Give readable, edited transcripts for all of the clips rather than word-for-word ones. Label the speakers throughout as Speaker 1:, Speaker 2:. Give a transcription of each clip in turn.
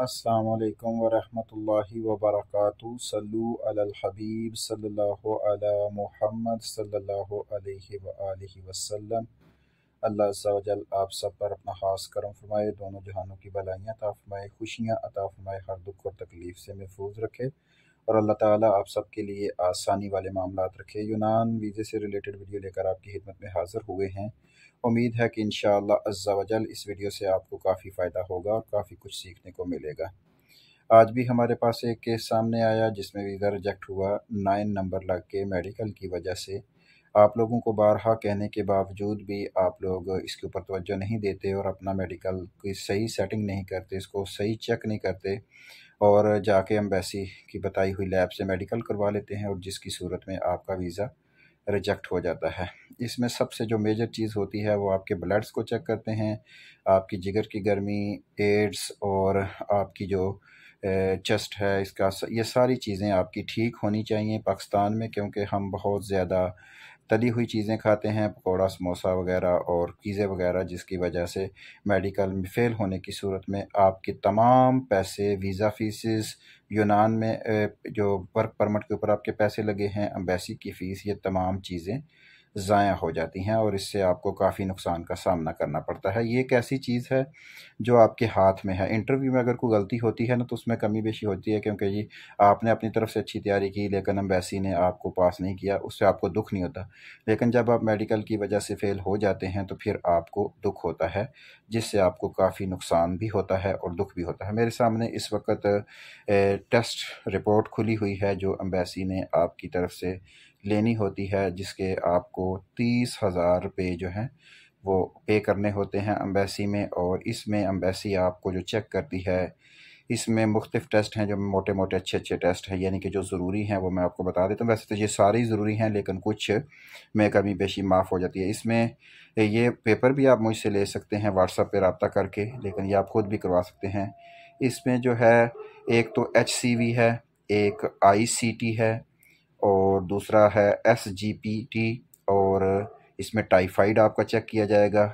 Speaker 1: अस्सलाम वालेकुम वरहमतुल्लाहि वबरकातुहू। सल्लु अलल हबीब सल्लल्लाहु अला मुहम्मद सल्लल्लाहु अलैहि वआलिहि वसल्लम। अल्लाह अज़्ज़ा व जल आप सब पर अपना खास करम फरमाए, दोनों जहानों की भलाइयाँ अता फरमाए, खुशियाँ अता फरमाए, हर दुख और तकलीफ़ से महफूज रखे और अल्लाह ताला आप सब के लिए आसानी वाले मामलात रखे। यूनान वीज़े से रिलेटेड वीडियो लेकर आपकी खिदमत में हाज़िर हुए हैं। उम्मीद है कि इंशाअल्लाह अज़्ज़ा व जल इस वीडियो से आपको काफ़ी फ़ायदा होगा और काफ़ी कुछ सीखने को मिलेगा। आज भी हमारे पास एक केस सामने आया जिसमें वीज़ा रिजेक्ट हुआ 9 नंबर लग के मेडिकल की वजह से। आप लोगों को बारहा कहने के बावजूद भी आप लोग इसके ऊपर तवज्जो नहीं देते और अपना मेडिकल की सही सेटिंग नहीं करते, इसको सही चेक नहीं करते और जाके एम्बेसी की बताई हुई लैब से मेडिकल करवा लेते हैं और जिसकी सूरत में आपका वीज़ा रिजेक्ट हो जाता है। इसमें सबसे जो मेजर चीज़ होती है वो आपके ब्लड्स को चेक करते हैं, आपकी जिगर की गर्मी, एड्स और आपकी जो चेस्ट है, इसका ये सारी चीज़ें आपकी ठीक होनी चाहिए पाकिस्तान में, क्योंकि हम बहुत ज़्यादा तली हुई चीज़ें खाते हैं, पकौड़ा समोसा वगैरह और पिज़्ज़े वगैरह, जिसकी वजह से मेडिकल में फ़ेल होने की सूरत में आपके तमाम पैसे, वीज़ा फ़ीसेस, यूनान में जो वर्क परमिट के ऊपर आपके पैसे लगे हैं, एम्बेसी की फ़ीस, ये तमाम चीज़ें ज़ाया हो जाती हैं और इससे आपको काफ़ी नुकसान का सामना करना पड़ता है। ये एक ऐसी चीज़ है जो आपके हाथ में है। इंटरव्यू में अगर कोई गलती होती है ना तो उसमें कमी बेशी होती है, क्योंकि जी आपने अपनी तरफ से अच्छी तैयारी की लेकिन एम्बेसी ने आपको पास नहीं किया, उससे आपको दुख नहीं होता। लेकिन जब आप मेडिकल की वजह से फ़ेल हो जाते हैं तो फिर आपको दुख होता है, जिससे आपको काफ़ी नुकसान भी होता है और दुख भी होता है। मेरे सामने इस वक्त टेस्ट रिपोर्ट खुली हुई है जो एम्बेसी ने आपकी तरफ से लेनी होती है, जिसके आपको 30,000 रुपये जो हैं वो पे करने होते हैं एम्बेसी में। और इसमें एम्बेसी आपको जो चेक करती है, इसमें मुख्तलिफ टेस्ट हैं जो मोटे मोटे अच्छे टेस्ट हैं, यानी कि जो ज़रूरी हैं वो मैं आपको बता देता हूँ। वैसे तो ये सारे ही ज़रूरी हैं लेकिन कुछ में कमी बेशी माफ़ हो जाती है। इसमें ये पेपर भी आप मुझसे ले सकते हैं व्हाट्सएप पे रब्ता करके, लेकिन ये आप ख़ुद भी करवा सकते हैं। इसमें जो है एक तो HCV है, एक ICT है और दूसरा है SGPT, और इसमें टाइफाइड आपका चेक किया जाएगा,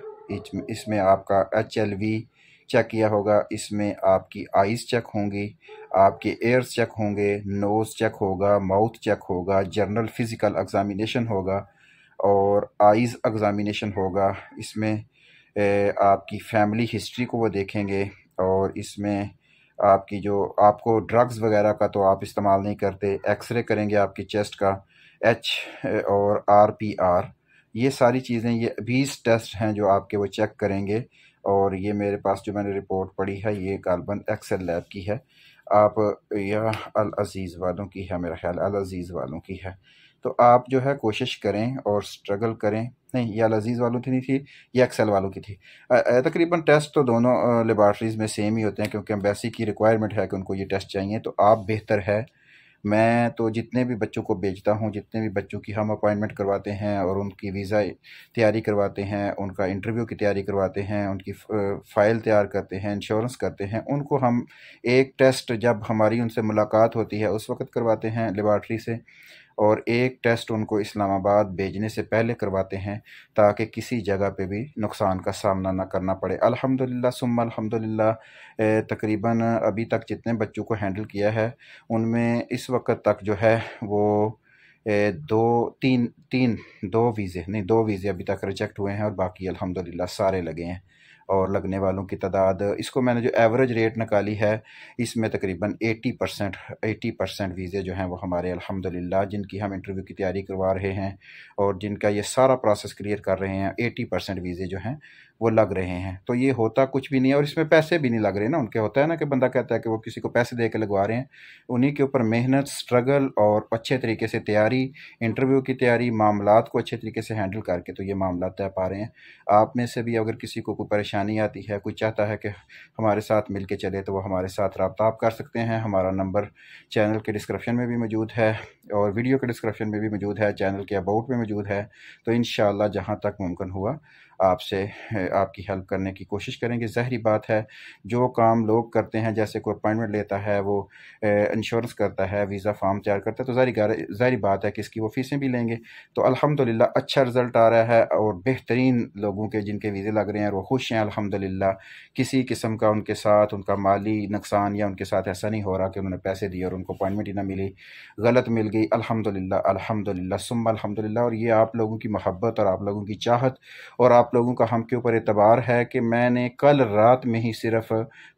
Speaker 1: इसमें आपका HLV चेक किया होगा, इसमें आपकी आइज़ चेक होंगी, आपके एयर्स चेक होंगे, नोज़ चेक होगा, माउथ चेक होगा, जर्नल फिज़िकल एग्ज़ामिनेशन होगा और आइज़ एग्ज़ामिनेशन होगा। इसमें आपकी फैमिली हिस्ट्री को वो देखेंगे और इसमें आपकी जो आपको ड्रग्स वगैरह का तो आप इस्तेमाल नहीं करते, एक्सरे करेंगे आपकी चेस्ट का, H और RPR, ये सारी चीज़ें, ये 20 टेस्ट हैं जो आपके वो चेक करेंगे। और ये मेरे पास जो मैंने रिपोर्ट पढ़ी है ये गालबन एक्सेल लैब की है, आप यह अल अज़ीज़ वालों की है, मेरा ख्याल अल अज़ीज़ वालों की है। तो आप जो है कोशिश करें और स्ट्रगल करें। नहीं, ये अल अज़ीज़ वालों की नहीं थी, ये एक्सेल वालों की थी। तकरीबन टेस्ट तो दोनों लेबॉर्ट्रीज़ में सेम ही होते हैं, क्योंकि एम्बेसी की रिक्वायरमेंट है कि उनको ये टेस्ट चाहिए। तो आप बेहतर है, मैं तो जितने भी बच्चों को भेजता हूँ, जितने भी बच्चों की हम अपॉइंटमेंट करवाते हैं और उनकी वीज़ा तैयारी करवाते हैं, उनका इंटरव्यू की तैयारी करवाते हैं, उनकी फ़ाइल तैयार करते हैं, इंश्योरेंस करते हैं, उनको हम एक टेस्ट जब हमारी उनसे मुलाकात होती है उस वक़्त करवाते हैं लेबॉर्ट्री से, और एक टेस्ट उनको इस्लामाबाद भेजने से पहले करवाते हैं ताकि किसी जगह पे भी नुकसान का सामना ना करना पड़े। अल्हम्दुलिल्लाह सुम्मा अल्हम्दुलिल्लाह, तकरीबन अभी तक जितने बच्चों को हैंडल किया है उनमें इस वक्त तक जो है वो दो वीज़े अभी तक रिजेक्ट हुए हैं और बाकी अल्हम्दुलिल्लाह सारे लगे हैं। और लगने वालों की तादाद, इसको मैंने जो एवरेज रेट निकाली है इसमें तकरीबन 80% वीज़े जो हैं वो हमारे अल्हम्दुलिल्लाह, जिनकी हम इंटरव्यू की तैयारी करवा रहे हैं और जिनका ये सारा प्रोसेस क्लियर कर रहे हैं, 80% वीज़े जो हैं वो लग रहे हैं। तो ये होता कुछ भी नहीं है और इसमें पैसे भी नहीं लग रहे ना। उनके होता है ना कि बंदा कहता है कि वो किसी को पैसे दे के लगवा रहे हैं, उन्हीं के ऊपर मेहनत, स्ट्रगल और अच्छे तरीके से तैयारी, इंटरव्यू की तैयारी, मामलात को अच्छे तरीके से हैंडल करके तो ये मामला तय पा रहे हैं। आप में से भी अगर किसी को कोई परेशानी आती है, कोई चाहता है कि हमारे साथ मिल के चले, तो वो हमारे साथ रब्ता आप कर सकते हैं। हमारा नंबर चैनल के डिस्क्रिप्शन में भी मौजूद है और वीडियो के डिस्क्रिप्शन में भी मौजूद है, चैनल के अबाउट में मौजूद है। तो इंशाअल्लाह जहाँ तक मुमकिन हुआ آپ سے آپ کی ہیلپ کرنے کی کوشش کریں گے۔ ظاہری بات ہے جو کام لوگ کرتے ہیں، جیسے کوئی اپائنٹمنٹ لیتا ہے، وہ انشورنس کرتا ہے، ویزا فارم تیار کرتا ہے، تو ظاہری بات ہے کہ اس کی وہ فیسیں بھی لیں گے۔ تو الحمدللہ اچھا رزلٹ آ رہا ہے، اور بہترین لوگوں کے جن کے ویزے لگ رہے ہیں وہ خوش ہیں الحمدللہ۔ کسی قسم کا ان کے ساتھ ان کا مالی نقصان یا ان کے ساتھ ایسا نہیں ہو رہا کہ انہوں نے پیسے دیے اور ان کو اپائنٹمنٹ ہی نہ ملی، غلط مل گئی۔ الحمدللہ الحمدللہ ثم الحمدللہ۔ اور یہ آپ لوگوں کی محبت اور آپ لوگوں کی چاہت اور آپ لوگوں کا ہم کے اوپر اعتبار ہے کہ میں نے کل رات میں ہی صرف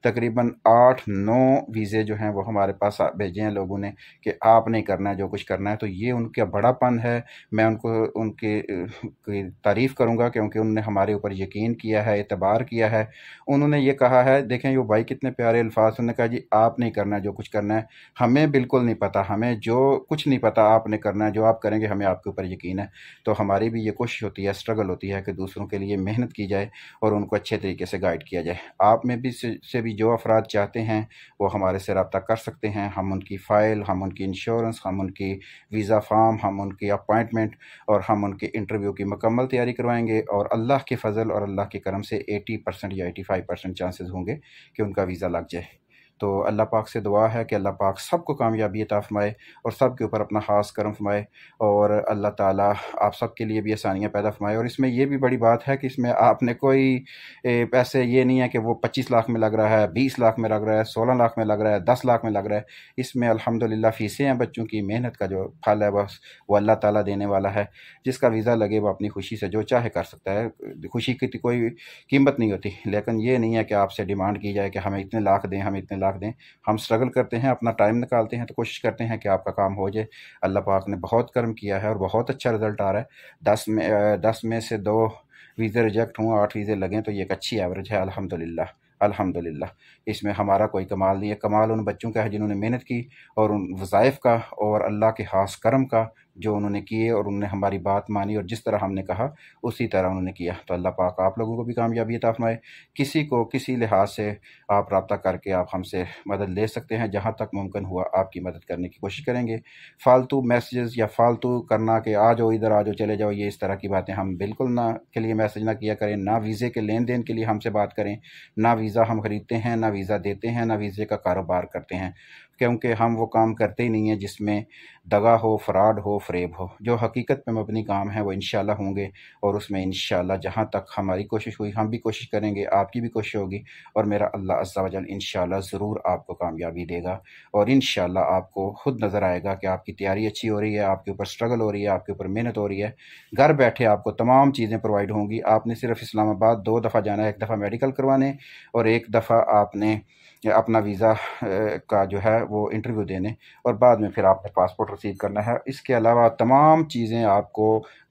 Speaker 1: تقریباً 8-9 ویزے جو ہیں وہ ہمارے پاس بھیجے ہیں لوگوں نے کہ آپ نے کرنا ہے جو کچھ کرنا ہے۔ تو یہ ان کا بڑا پن ہے، میں ان کی تعریف کروں گا کیونکہ انہوں نے ہمارے اوپر یقین کیا ہے، اعتبار کیا ہے۔ انہوں نے یہ کہا ہے، دیکھیں یہ بھائی کتنے پیارے الفاظ، انہوں نے کہا جی آپ نہیں کرنا ہے جو کچھ کرنا ہے، ہمیں بالکل نہیں پتہ، ہمیں جو کچھ نہیں پتہ، آپ نے کرنا ہے جو آپ کریں گے، ہمیں آپ کے اوپر یقین ہے۔ تو ہماری بھی یہ کوشش ہوتی ہے، اسٹرگل ہوتی ہے کہ دوسروں کے لیے محنت کی جائے اور ان کو اچھے طریقے سے گائیڈ کیا جائے۔ آپ میں بھی سے بھی جو افراد چاہتے ہیں وہ ہمارے سے رابطہ کر سکتے ہیں، ہم ان کی فائل، ہم ان کی انشورنس، ہم ان کی ویزا فارم، ہم ان کی اپائنٹمنٹ اور ہم ان کے انٹرویو کی مکمل تیاری کروائیں گے، اور اللہ کے فضل اور اللہ کے کرم سے 80% یا 85% چانسز ہوں گے کہ ان کا ویزا لگ جائے۔ تو اللہ پاک سے دعا ہے کہ اللہ پاک سب کو کامیابی عطا فرمائے اور سب کے اوپر اپنا خاص کرم فرمائے، اور اللہ تعالیٰ آپ سب کے لیے بھی آسانیاں پیدا فرمائے۔ اور اس میں یہ بھی بڑی بات ہے کہ اس میں آپ نے کوئی پیسے یہ نہیں ہے کہ وہ 25 لاکھ میں لگ رہا ہے، 20 لاکھ میں لگ رہا ہے، 16 لاکھ میں لگ رہا ہے، 10 لاکھ میں لگ رہا ہے۔ اس میں الحمدللہ فیسیں ہیں، بچوں کی محنت کا جو پھل ہے بس وہ اللہ تعالیٰ دینے والا ہے۔ جس کا ویزا لگے وہ اپنی خوشی سے جو چاہے کر سکتا ہے، خوشی کی کوئی قیمت نہیں ہوتی، لیکن یہ نہیں ہے کہ آپ سے ڈیمانڈ کی جائے کہ ہمیں اتنے لاکھ دیں، ہمیں اتنے لاکھ دیں۔ ہم اسٹرگل کرتے ہیں، اپنا ٹائم نکالتے ہیں، تو کوشش کرتے ہیں کہ آپ کا کام ہو جائے۔ اللہ پاک نے بہت کرم کیا ہے اور بہت اچھا رزلٹ آ رہا ہے۔ 10 میں سے 2 ویزے ریجیکٹ ہوں، 8 ویزے لگیں، تو یہ ایک اچھی ایوریج ہے الحمدللہ الحمدللہ۔ اس میں ہمارا کوئی کمال نہیں ہے، کمال ان بچوں کا ہے جنہوں نے محنت کی، اور ان وظائف کا اور اللہ کے خاص کرم کا جو انہوں نے کیے، اور انہوں نے ہماری بات مانی اور جس طرح ہم نے کہا اسی طرح انہوں نے کیا۔ تو اللہ پاک آپ لوگوں کو بھی کامیابی عطا فرمائے۔ کسی کو کسی لحاظ سے آپ رابطہ کر کے آپ ہم سے مدد لے سکتے ہیں، جہاں تک ممکن ہوا آپ کی مدد کرنے کی کوشش کریں گے۔ فالتو میسیجز یا فالتو کرنا کہ آ جاؤ ادھر، آ جاؤ چلے جاؤ، یہ اس طرح کی باتیں ہم بالکل نہ کے لیے میسیج نہ کیا کریں، نہ ویزے کے لین دین کے لیے ہم سے بات کریں، نہ ویزا ہم خریدتے ہیں، نہ ویزا دیتے ہیں، نہ ویزے کا کاروبار کرتے ہیں، کیونکہ ہم وہ کام کرتے ہی نہیں ہیں جس میں دغا ہو، فراڈ ہو، فریب ہو۔ جو حقیقت پہ مبنی کام ہے وہ انشاءاللہ ہوں گے، اور اس میں انشاءاللہ جہاں تک ہماری کوشش ہوئی ہم بھی کوشش کریں گے، آپ کی بھی کوشش ہوگی، اور میرا اللہ عز و جل انشاءاللہ ضرور آپ کو کامیابی دے گا، اور انشاءاللہ آپ کو خود نظر آئے گا کہ آپ کی تیاری اچھی ہو رہی ہے، آپ کے اوپر اسٹرگل ہو رہی ہے، آپ کے اوپر محنت ہو رہی ہے۔ گھر بیٹھے آپ کو تمام چیزیں پرووائڈ ہوں گی، آپ نے صرف اسلام آباد 2 دفعہ جانا ہے، 1 دفعہ میڈیکل کروانے اور 1 دفعہ آپ نے اپنا ویزا کا جو ہے وہ انٹرویو دینے، اور بعد میں پھر آپ نے پاسپورٹ رسید کرنا ہے۔ اس کے علاوہ تمام چیزیں آپ کو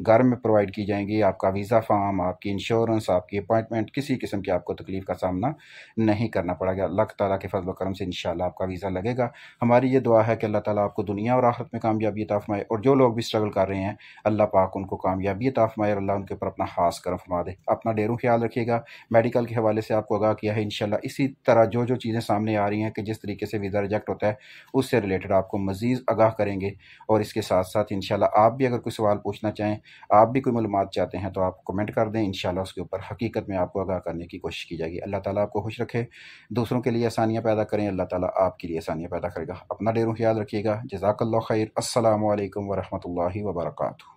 Speaker 1: گھر میں پرووائڈ کی جائیں گی، آپ کا ویزا فارم، آپ کی انشورنس، آپ کی اپائنٹمنٹ، کسی قسم کی آپ کو تکلیف کا سامنا نہیں کرنا پڑے گا۔ اللہ تعالیٰ کے فضل و کرم سے انشاءاللہ آپ کا ویزا لگے گا۔ ہماری یہ دعا ہے کہ اللہ تعالیٰ آپ کو دنیا اور آخرت میں کامیابی عطا فرمائے، اور جو لوگ بھی اسٹرگل کر رہے ہیں اللہ پاک ان کو کامیابی عطا فرمائے، اور اللہ ان کے اوپر اپنا خاص کرم فرما دے۔ اپنا ڈیروں خیال رکھیے گا۔ میڈیکل کے حوالے سے آپ کو آگاہ کیا ہے، انشاءاللہ اسی طرح جو چیزیں سامنے آ رہی ہیں کہ جس طریقے سے ویزا ریجیکٹ ہوتا ہے اس سے ریلیٹڈ آپ کو مزید آگاہ کریں گے، اور اس کے ساتھ ساتھ انشاءاللہ آپ بھی اگر کوئی سوال پوچھنا چاہیں، آپ بھی کوئی معلومات چاہتے ہیں تو آپ کمنٹ کر دیں، انشاءاللہ اس کے اوپر حقیقت میں آپ کو آگاہ کرنے کی کوشش کی جائے گی۔ اللہ تعالیٰ آپ کو خوش رکھے، دوسروں کے لیے آسانیاں پیدا کریں، اللہ تعالیٰ آپ کے لیے آسانیاں پیدا کرے گا۔ اپنا ڈیروں خیال رکھیے گا۔ جزاک اللہ خیر۔ السلام علیکم ورحمۃ اللہ وبرکاتہ۔